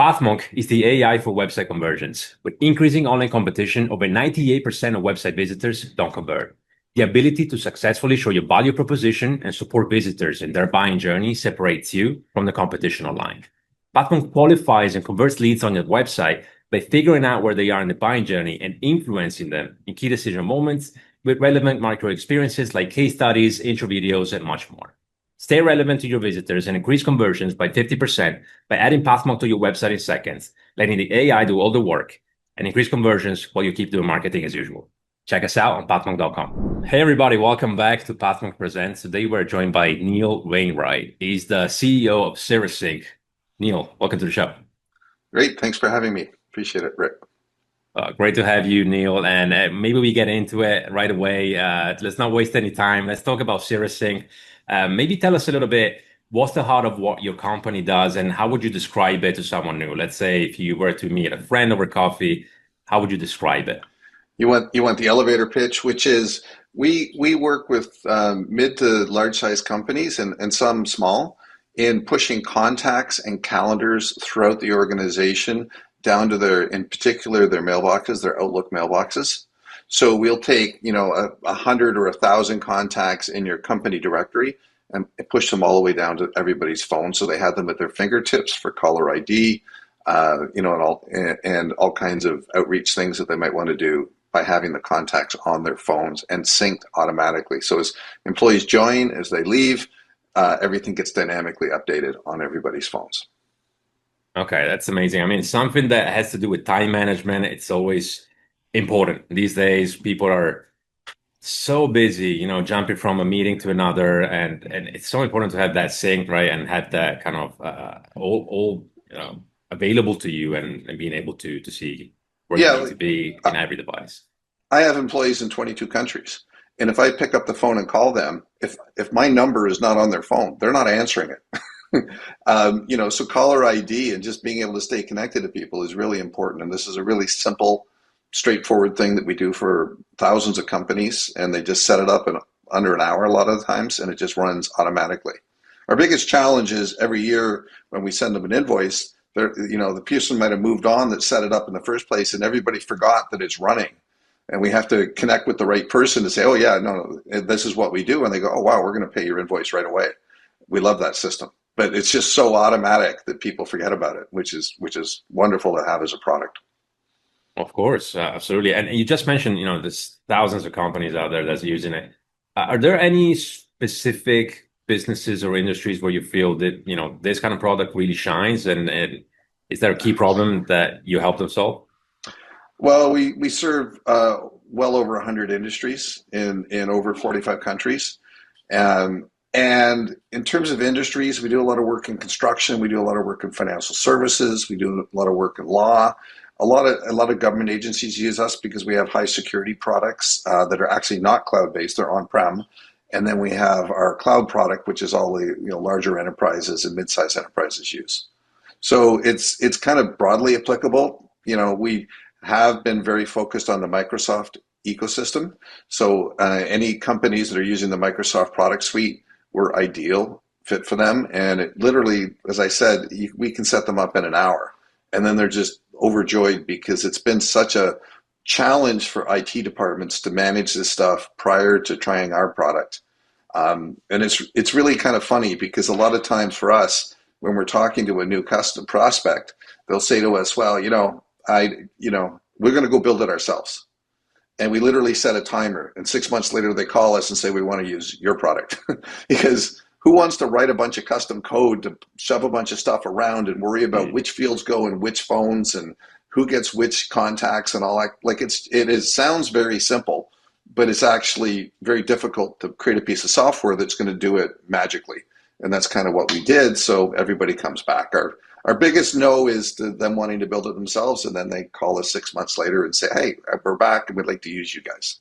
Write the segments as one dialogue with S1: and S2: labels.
S1: Pathmonk is the AI for website conversions. With increasing online competition, over 98% of website visitors don't convert. The ability to successfully show your value proposition and support visitors in their buying journey separates you from the competition online. Pathmonk qualifies and converts leads on your website by figuring out where they are in the buying journey and influencing them in key decision moments with relevant micro experiences like case studies, intro videos, and much more. Stay relevant to your visitors and increase conversions by 50% by adding Pathmonk to your website in seconds, letting the AI do all the work, and increase conversions while you keep doing marketing as usual. Check us out on pathmonk.com. Hey everybody, welcome back to Pathmonk Presents. Today we're joined by Neil Wainwright. He's the CEO of CiraSync. Neil, welcome to the show.
S2: Great, thanks for having me. Appreciate it, Rick.
S1: Great to have you, Neil. And maybe we get into it right away. Let's not waste any time. Let's talk about CiraSync. Maybe tell us a little bit, what's the heart of what your company does and how would you describe it to someone new? Let's say if you were to meet a friend over coffee, how would you describe it?
S2: You want the elevator pitch, which is we work with mid to large size companies and some small in pushing contacts and calendars throughout the organization down to in particular, their mailboxes, their Outlook mailboxes. So we'll take, 100 or 1,000 contacts in your company directory and push them all the way down to everybody's phone. So they have them at their fingertips for caller ID, and all kinds of outreach things that they might want to do by having the contacts on their phones and synced automatically. So as employees join, as they leave, everything gets dynamically updated on everybody's phones.
S1: Okay, that's amazing. I mean, something that has to do with time management, it's always important. These days, people are so busy, jumping from a meeting to another, and it's so important to have that sync, right? And have that kind of all available to you and being able to see where you need to be in every device.
S2: I have employees in 22 countries. And if I pick up the phone and call them, if my number is not on their phone, they're not answering it. So caller ID and just being able to stay connected to people is really important. And this is a really simple, straightforward thing that we do for thousands of companies, and they just set it up in under an hour a lot of the times, and it just runs automatically. Our biggest challenge is every year when we send them an invoice, the person might have moved on that set it up in the first place, and everybody forgot that it's running. And we have to connect with the right person to say, oh yeah, no, this is what we do. And they go, oh wow, we're going to pay your invoice right away. We love that system. But it's just so automatic that people forget about it, which is wonderful to have as a product.
S1: Of course, absolutely. And you just mentioned, there's thousands of companies out there that's using it. Are there any specific businesses or industries where you feel that, this kind of product really shines? And is there a key problem that you help them solve?
S2: Well, we serve well over 100 industries in over 45 countries. And in terms of industries, we do a lot of work in construction. We do a lot of work in financial services. We do a lot of work in law. A lot of government agencies use us because we have high security products that are actually not cloud-based. They're on-prem. And then we have our cloud product, which is all the larger enterprises and mid-sized enterprises use. So it's kind of broadly applicable. We have been very focused on the Microsoft ecosystem. So any companies that are using the Microsoft product suite, we're ideal fit for them. And it literally, as I said, we can set them up in an hour. And then they're just overjoyed because it's been such a challenge for IT departments to manage this stuff prior to trying our product. And it's really kind of funny because a lot of times for us, when we're talking to a new custom prospect, they'll say to us, well, we're going to go build it ourselves. And we literally set a timer. And 6 months later, they call us and say, we want to use your product. Because who wants to write a bunch of custom code to shove a bunch of stuff around and worry about which fields go in which phones and who gets which contacts and all that? Like it sounds very simple, but it's actually very difficult to create a piece of software that's going to do it magically. And that's kind of what we did. So everybody comes back. Our biggest no is to them wanting to build it themselves. And then they call us 6 months later and say, hey, we're back and we'd like to use you guys.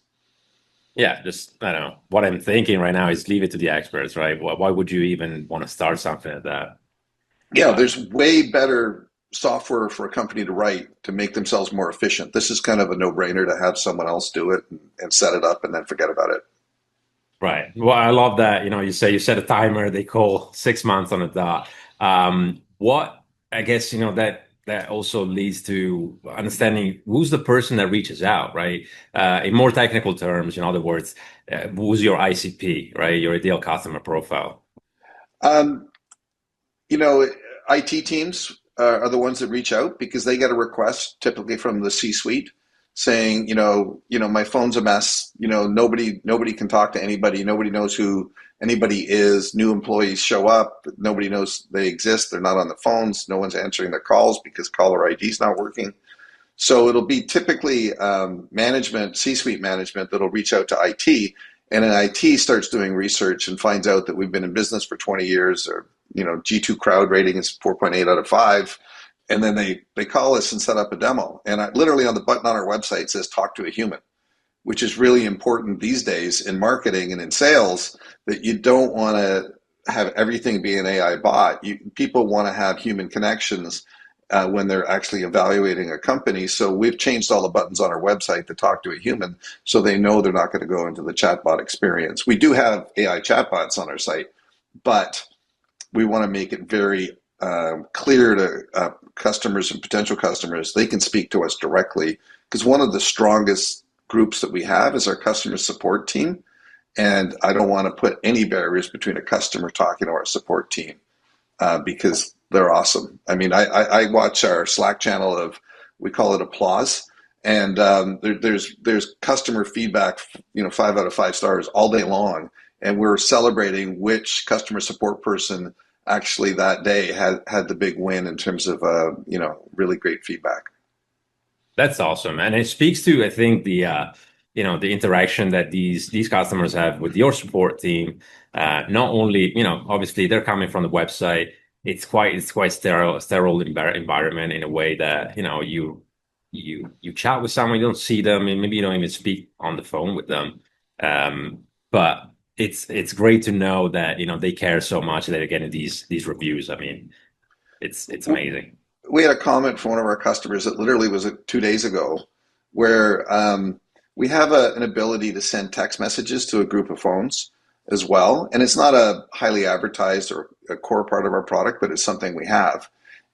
S1: Yeah, I don't know. What I'm thinking right now is leave it to the experts, right? Why would you even want to start something like that?
S2: Yeah, there's way better software for a company to write to make themselves more efficient. This is kind of a no-brainer to have someone else do it and set it up and then forget about it.
S1: Right. Well, I love that. You say you set a timer, they call 6 months on the dot. I guess, that that also leads to understanding who's the person that reaches out, right? In more technical terms, in other words, who's your ICP, right? Your ideal customer profile.
S2: Um, you know, IT teams are the ones that reach out because they get a request typically from the C-suite saying, my phone's a mess. Nobody can talk to anybody. Nobody knows who anybody is. New employees show up. Nobody knows they exist. They're not on the phones. No one's answering their calls because caller ID is not working. So it'll be typically management, C-suite management that'll reach out to IT, and then IT starts doing research and finds out that we've been in business for 20 years, or G2 crowd rating is 4.8 out of 5, and then they call us and set up a demo. And literally on the button on our website says "Talk to a human," which is really important these days in marketing and in sales. That you don't want to have everything be an AI bot. People want to have human connections when they're actually evaluating a company. So we've changed all the buttons on our website to talk to a human so they know they're not going to go into the chatbot experience. We do have AI chatbots on our site, but we want to make it very clear to customers and potential customers. They can speak to us directly, because one of the strongest groups that we have is our customer support team. And I don't want to put any barriers between a customer talking to our support team because they're awesome. I mean, I watch our Slack channel we call it Applause, and there's customer feedback, 5 out of 5 stars all day long, and we're celebrating which customer support person actually that day had the big win in terms of really great feedback.
S1: That's awesome, and it speaks to, I think, the interaction that these customers have with your support team. Not only, obviously they're coming from the website. It's quite sterile environment in a way that you chat with someone, you don't see them, and maybe you don't even speak on the phone with them. But it's great to know that they care so much that they're getting these reviews. I mean, it's amazing.
S2: We had a comment from one of our customers that literally was 2 days ago, where we have an ability to send text messages to a group of phones as well. And it's not a highly advertised or a core part of our product, but it's something we have.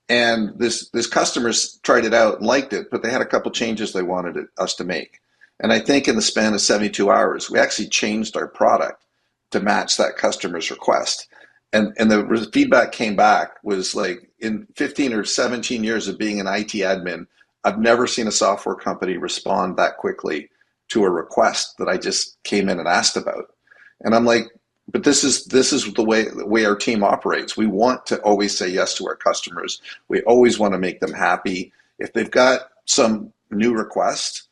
S2: And this customers tried it out and liked it, but they had a couple changes they wanted us to make. And I think in the span of 72 hours, we actually changed our product to match that customer's request. And the feedback came back was like, in 15 or 17 years of being an IT admin, I've never seen a software company respond that quickly to a request that I just came in and asked about. And I'm like, but this is the way our team operates. We want to always say yes to our customers. We always want to make them happy. If they've got some new request,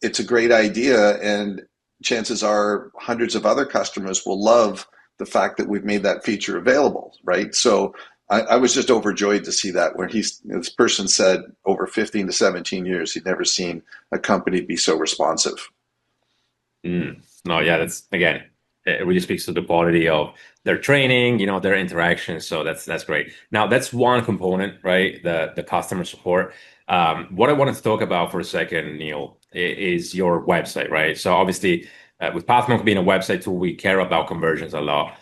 S2: it's a great idea, and chances are hundreds of other customers will love the fact that we've made that feature available, right? So I was just overjoyed to see that, where this person said over 15 to 17 years he'd never seen a company be so responsive.
S1: No, yeah, that's, again, it really speaks to the quality of their training, their interactions. So that's great. Now, that's one component, right? The customer support. What I wanted to talk about for a second, Neil, is your website, right? So obviously, with Pathmonk being a website tool, we care about conversions a lot.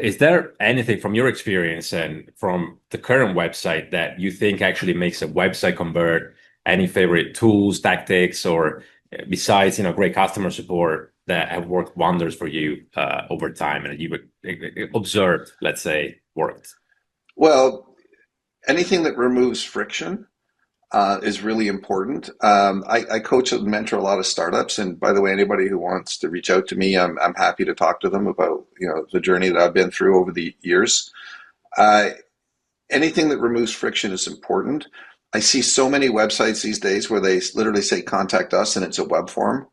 S1: Is there anything from your experience and from the current website that you think actually makes a website convert? Any favorite tools, tactics, or besides, great customer support that have worked wonders for you over time and you observed, let's say, worked?
S2: Well, anything that removes friction is really important. I coach and mentor a lot of startups, and by the way, anybody who wants to reach out to me, I'm happy to talk to them about the journey that I've been through over the years. Anything that removes friction is important. I see so many websites these days where they literally say "contact us" and it's a web form,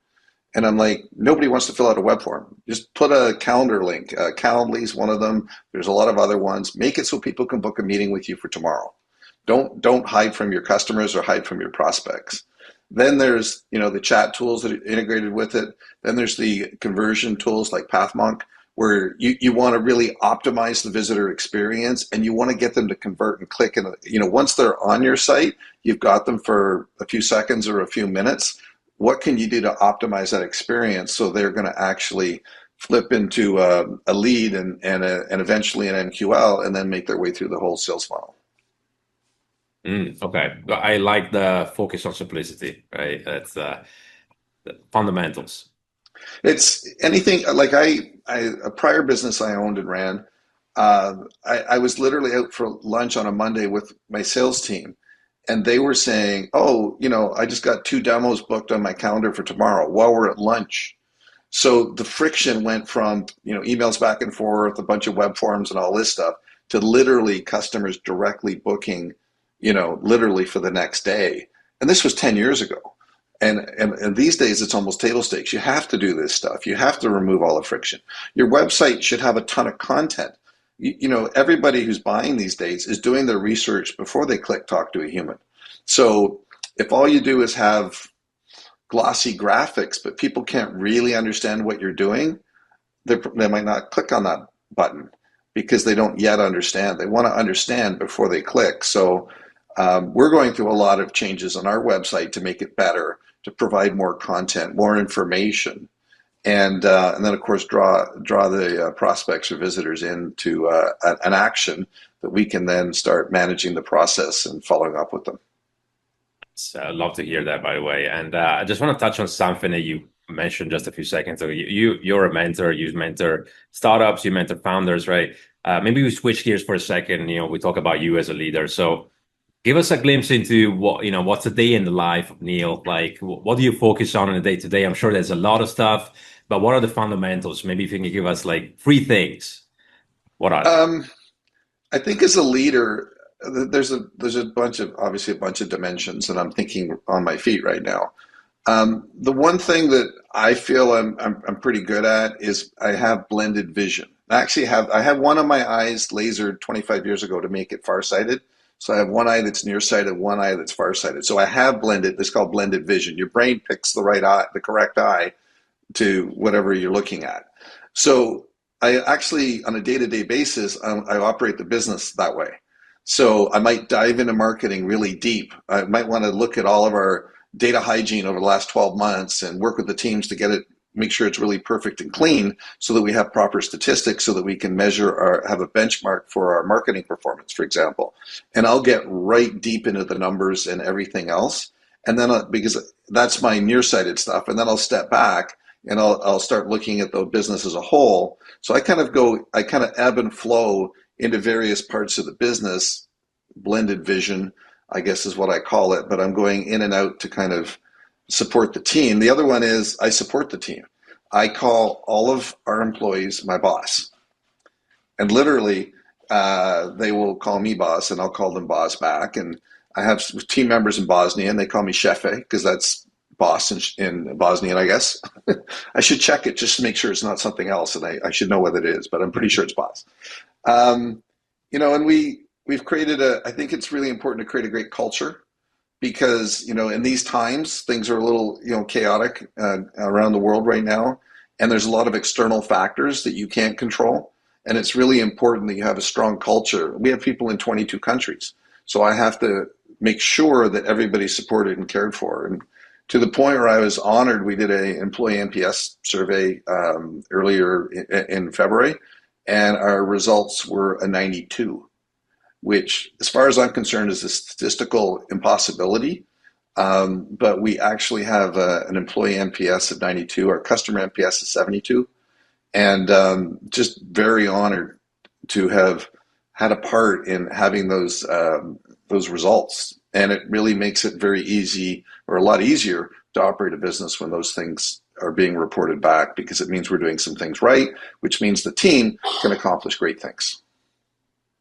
S2: and I'm like, nobody wants to fill out a web form. Just put a calendar link. Calendly is one of them. There's a lot of other ones. Make it so people can book a meeting with you for tomorrow. Don't hide from your customers or hide from your prospects. Then there's the chat tools that are integrated with it. Then there's the conversion tools like Pathmonk, where you want to really optimize the visitor experience, and you want to get them to convert and click. And once they're on your site, you've got them for a few seconds or a few minutes. What can you do to optimize that experience so they're going to actually flip into a lead and eventually an MQL, and then make their way through the whole sales funnel?
S1: Okay. I like the focus on simplicity, right? That's the fundamentals.
S2: It's anything like a prior business I owned and ran. I was literally out for lunch on a Monday with my sales team, and they were saying, "Oh, I just got 2 demos booked on my calendar for tomorrow while we're at lunch." So the friction went from, emails back and forth, a bunch of web forms and all this stuff, to literally customers directly booking, literally for the next day. And this was 10 years ago. And these days it's almost table stakes. You have to do this stuff. You have to remove all the friction. Your website should have a ton of content. Everybody who's buying these days is doing their research before they click talk to a human. So if all you do is have glossy graphics, but people can't really understand what you're doing, they might not click on that button because they don't yet understand. They want to understand before they click. So we're going through a lot of changes on our website to make it better, to provide more content, more information, and then of course draw the prospects or visitors into an action that we can then start managing the process and following up with them.
S1: So I'd love to hear that, by the way. And I just want to touch on something that you mentioned just a few seconds ago. You're a mentor. You mentor startups. You mentor founders, right? Maybe we switch gears for a second. We talk about you as a leader. So give us a glimpse into what's a day in the life of Neil. Like, what do you focus on a day to day? I'm sure there's a lot of stuff, but what are the fundamentals? Maybe if you can give us like three things. What are they?
S2: Um, I think as a leader, there's a bunch of obviously a bunch of dimensions, and I'm thinking on my feet right now. The one thing that I feel I'm pretty good at is I have blended vision. I have one of my eyes lasered 25 years ago to make it farsighted. So I have one eye that's nearsighted, one eye that's farsighted. So I have blended. It's called blended vision. Your brain picks the right eye, the correct eye to whatever you're looking at. So I actually, on a day-to-day basis, I operate the business that way. So I might dive into marketing really deep. I might want to look at all of our data hygiene over the last 12 months and work with the teams to get it, make sure it's really perfect and clean so that we have proper statistics so that we can measure or have a benchmark for our marketing performance, for example. And I'll get right deep into the numbers and everything else. And then because that's my nearsighted stuff, and then I'll step back and I'll start looking at the business as a whole. So I kind of ebb and flow into various parts of the business, blended vision, I guess is what I call it, but I'm going in and out to kind of support the team. The other one is I support the team. I call all of our employees my boss. And literally, they will call me boss and I'll call them boss back. And I have team members in Bosnia and they call me Shefe because that's boss in Bosnian, I guess. I should check it just to make sure it's not something else, and I should know what it is, but I'm pretty sure it's boss. Um, and we've created I think it's really important to create a great culture because, in these times, things are a little, chaotic around the world right now. And there's a lot of external factors that you can't control. And it's really important that you have a strong culture. We have people in 22 countries. So I have to make sure that everybody's supported and cared for. And to the point where I was honored, we did a employee NPS survey earlier in February, and our results were a 92, which, as far as I'm concerned, is a statistical impossibility. But we actually have an employee NPS of 92. Our customer NPS is 72. And just very honored to have had a part in having those results. And it really makes it very easy, or a lot easier, to operate a business when those things are being reported back, because it means we're doing some things right, which means the team can accomplish great things.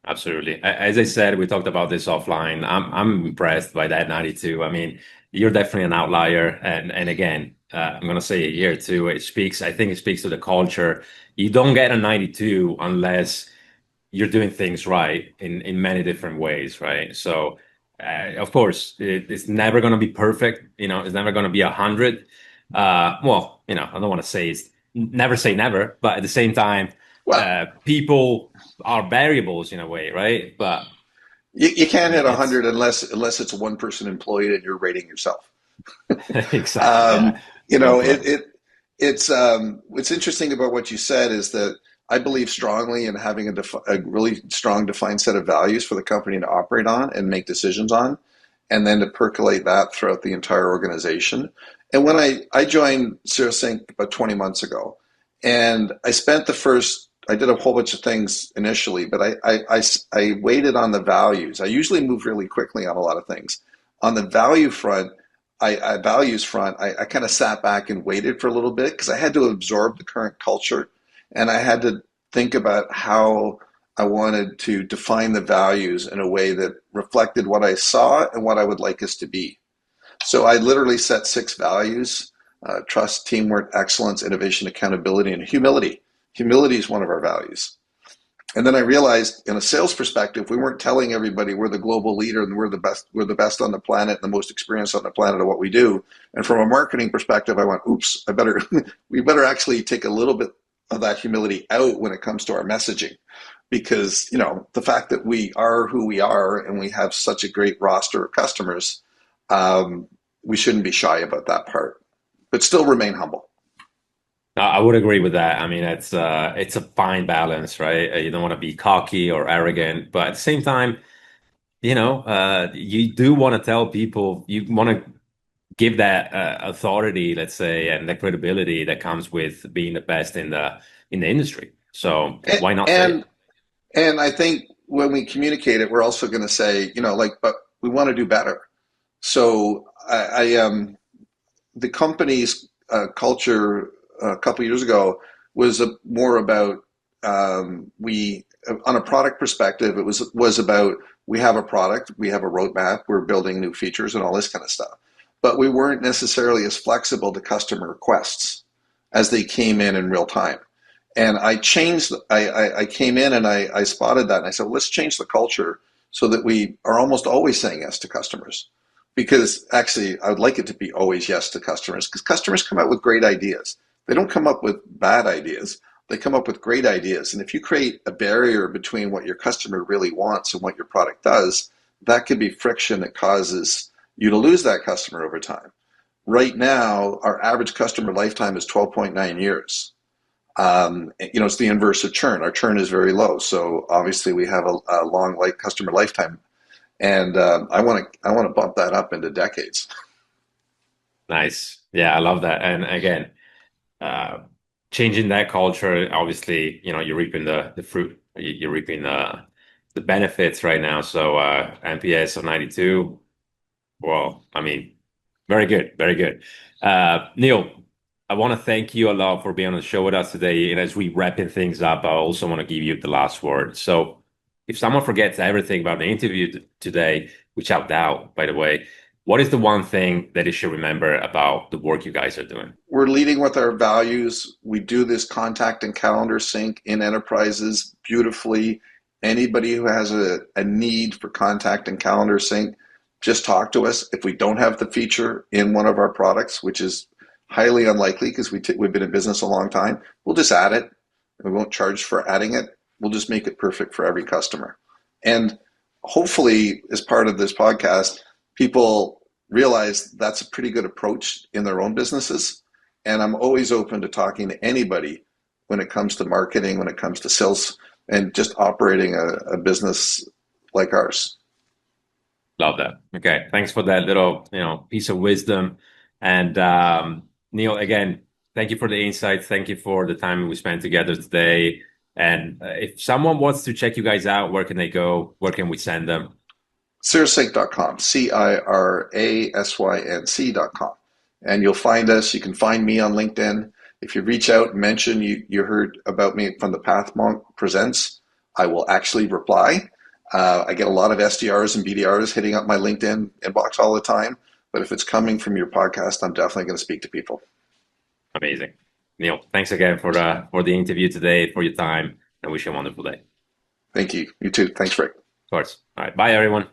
S1: Absolutely. As I said, we talked about this offline. I'm impressed by that 92. I mean, you're definitely an outlier. And again, I'm gonna say a year too. I think it speaks to the culture. You don't get a 92 unless you're doing things right in many different ways, right? So, of course, it's never gonna be perfect. It's never gonna be 100. Well, I don't want to say it's never say never, but at the same time,
S2: Well,
S1: people are variables in a way, right? But
S2: you
S1: I
S2: can't hit
S1: mean, it's
S2: 100 unless it's a one person employee and you're rating yourself.
S1: exactly, yeah.
S2: Um,
S1: Well
S2: it,
S1: put.
S2: it it's what's interesting about what you said is that I believe strongly in having a really strong defined set of values for the company to operate on and make decisions on, and then to percolate that throughout the entire organization. And when I joined CiraSync about 20 months ago, and I did a whole bunch of things initially, but I waited on the values. I usually move really quickly on a lot of things. On the values front, I kind of sat back and waited for a little bit because I had to absorb the current culture and I had to think about how I wanted to define the values in a way that reflected what I saw and what I would like us to be. So I literally set 6 values: trust, teamwork, excellence, innovation, accountability, and humility. Humility is one of our values. And then I realized in a sales perspective, we weren't telling everybody we're the global leader and we're the best on the planet and the most experienced on the planet at what we do. And from a marketing perspective, I went, oops, we better actually take a little bit of that humility out when it comes to our messaging. Because, the fact that we are who we are and we have such a great roster of customers, we shouldn't be shy about that part, but still remain humble.
S1: I would agree with that. I mean, it's a fine balance, right? You don't want to be cocky or arrogant, but at the same time, you do want to tell people, you want to give that authority, let's say, and the credibility that comes with being the best in the industry. So
S2: And,
S1: why not say it?
S2: and And I think when we communicate it, we're also going to say, but we want to do better. So the company's culture a couple years ago was more about we on a product perspective. It was about we have a product, we have a roadmap, we're building new features and all this kind of stuff. But we weren't necessarily as flexible to customer requests as they came in real time. And I changed, I came in and I spotted that and I said, well, let's change the culture so that we are almost always saying yes to customers. Because actually, I would like it to be always yes to customers because customers come out with great ideas. They don't come up with bad ideas. They come up with great ideas. And if you create a barrier between what your customer really wants and what your product does, that could be friction that causes you to lose that customer over time. Right now, our average customer lifetime is 12.9 years. It's the inverse of churn. Our churn is very low, so obviously we have a long customer lifetime, and I want to bump that up into decades.
S1: Nice. Yeah, I love that. And again, uh, changing that culture, obviously, you're reaping the fruit, you're reaping the benefits right now. So NPS of 92. Well, I mean, very good, very good. Neil, I want to thank you a lot for being on the show with us today. And as we wrapping things up, I also want to give you the last word. So if someone forgets everything about the interview today, which I doubt, by the way, what is the one thing that they should remember about the work you guys are doing?
S2: We're leading with our values. We do this contact and calendar sync in enterprises beautifully. Anybody who has a need for contact and calendar sync, just talk to us. If we don't have the feature in one of our products, which is highly unlikely because we've been in business a long time, we'll just add it. We won't charge for adding it. We'll just make it perfect for every customer. And hopefully, as part of this podcast, people realize that's a pretty good approach in their own businesses. And I'm always open to talking to anybody when it comes to marketing, when it comes to sales, and just operating a business like ours.
S1: Love that. Okay, thanks for that little, piece of wisdom. And Neil, again, thank you for the insights. Thank you for the time we spent together today. And if someone wants to check you guys out, where can they go? Where can we send them?
S2: CiraSync.com, CiraSync.com. And you'll find us. You can find me on LinkedIn. If you reach out and mention you heard about me from the Path Monk Presents, I will actually reply. I get a lot of SDRs and BDRs hitting up my LinkedIn inbox all the time. But if it's coming from your podcast, I'm definitely going to speak to people.
S1: Amazing. Neil, thanks again for the interview today, for your time. I wish you a wonderful day.
S2: Thank you. You too. Thanks, Rick.
S1: Of course. All right. Bye, everyone.